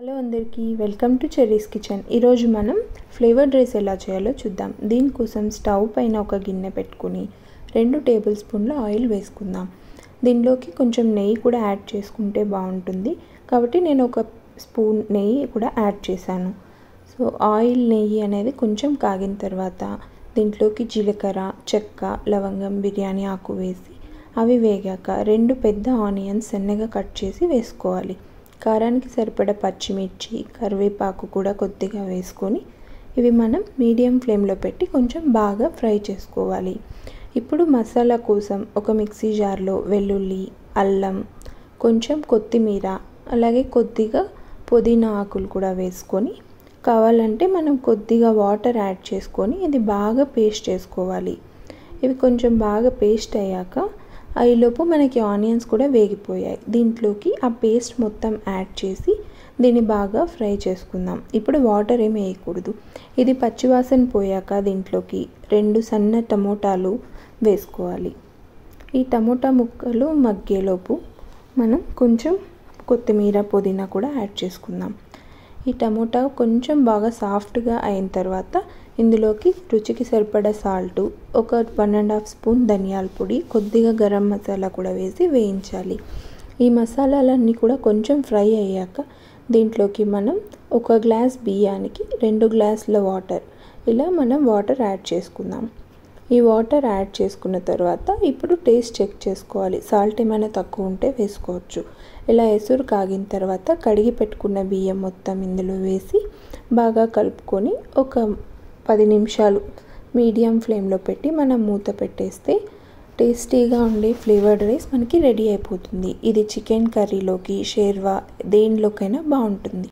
Hello అందరికీ welcome to cherries kitchen. ఈరోజు మనం ఫ్లేవర్డ్ రైస్ ఎలా చేయాలో చూద్దాం. దీనికోసం స్టవ్ పైన ఒక గిన్నె పెట్టుకుని 2 టేబుల్ స్పూన్ల ఆయిల్ వేసుకుందాం. దీనిలోకి కొంచెం నెయ్యి కూడా యాడ్ చేసుకుంటే బాగుంటుంది కాబట్టి నేను ఒక స్పూన్ నెయ్యి కూడా యాడ్ చేశాను. సో ఆయిల్ నెయ్యి అనేది కొంచెం కాగిన తర్వాత దీంట్లోకి జీలకర్ర, చెక్క, లవంగం, బిర్యానీ ఆకు వేసి అవి వేగాక 2 పెద్ద ఆనియన్స్ సన్నగా కట్ చేసి వేసుకోవాలి. కారానికి సరిపడ పచ్చిమిర్చి, కరివేపాకు కూడా కొద్దిగా వేసుకొని ఇవి మనం మీడియం ఫ్లేమ్లో పెట్టి కొంచెం బాగా ఫ్రై చేసుకోవాలి. ఇప్పుడు మసాలా కోసం ఒక మిక్సీ జార్లో వెల్లుల్లి, అల్లం, కొంచెం కొత్తిమీర, అలాగే కొద్దిగా పుదీనా ఆకులు కూడా వేసుకొని కావాలంటే మనం కొద్దిగా వాటర్ యాడ్ చేసుకొని ఇది బాగా పేస్ట్ చేసుకోవాలి. ఇవి కొంచెం బాగా పేస్ట్ అయ్యాక ఈలోపు మనకి ఆనియన్స్ కూడా వేగిపోయాయి. దీంట్లోకి ఆ పేస్ట్ మొత్తం యాడ్ చేసి దీన్ని బాగా ఫ్రై చేసుకుందాం. ఇప్పుడు వాటర్ ఏమి వేయకూడదు. ఇది పచ్చివాసన పోయాక దీంట్లోకి 2 సన్న టమోటాలు వేసుకోవాలి. ఈ టమోటా ముక్కలు మగ్గేలోపు మనం కొంచెం కొత్తిమీర, పుదీనా కూడా యాడ్ చేసుకుందాం. ఈ టమోటా కొంచెం బాగా సాఫ్ట్గా అయిన తర్వాత ఇందులోకి రుచికి సరిపడా సాల్టు, ఒక 1.5 స్పూన్ ధనియాల పొడి, కొద్దిగా గరం మసాలా కూడా వేసి వేయించాలి. ఈ మసాలాలన్నీ కూడా కొంచెం ఫ్రై అయ్యాక దీంట్లోకి మనం 1 గ్లాస్ బియ్యానికి 2 గ్లాసుల వాటర్, ఇలా మనం వాటర్ యాడ్ చేసుకుందాం. ఈ వాటర్ యాడ్ చేసుకున్న తర్వాత ఇప్పుడు టేస్ట్ చెక్ చేసుకోవాలి. సాల్ట్ ఏమైనా తక్కువ ఉంటే వేసుకోవచ్చు. ఇలా ఎసురు కాగిన తర్వాత కడిగి పెట్టుకున్న బియ్యం మొత్తం ఇందులో వేసి బాగా కలుపుకొని ఒక 10 నిమిషాలు మీడియం ఫ్లేమ్లో పెట్టి మనం మూత పెట్టేస్తే టేస్టీగా ఉండే ఫ్లేవర్డ్ రైస్ మనకి రెడీ అయిపోతుంది. ఇది చికెన్ కర్రీలోకి, షేర్వా దేనిలోకైనా బాగుంటుంది.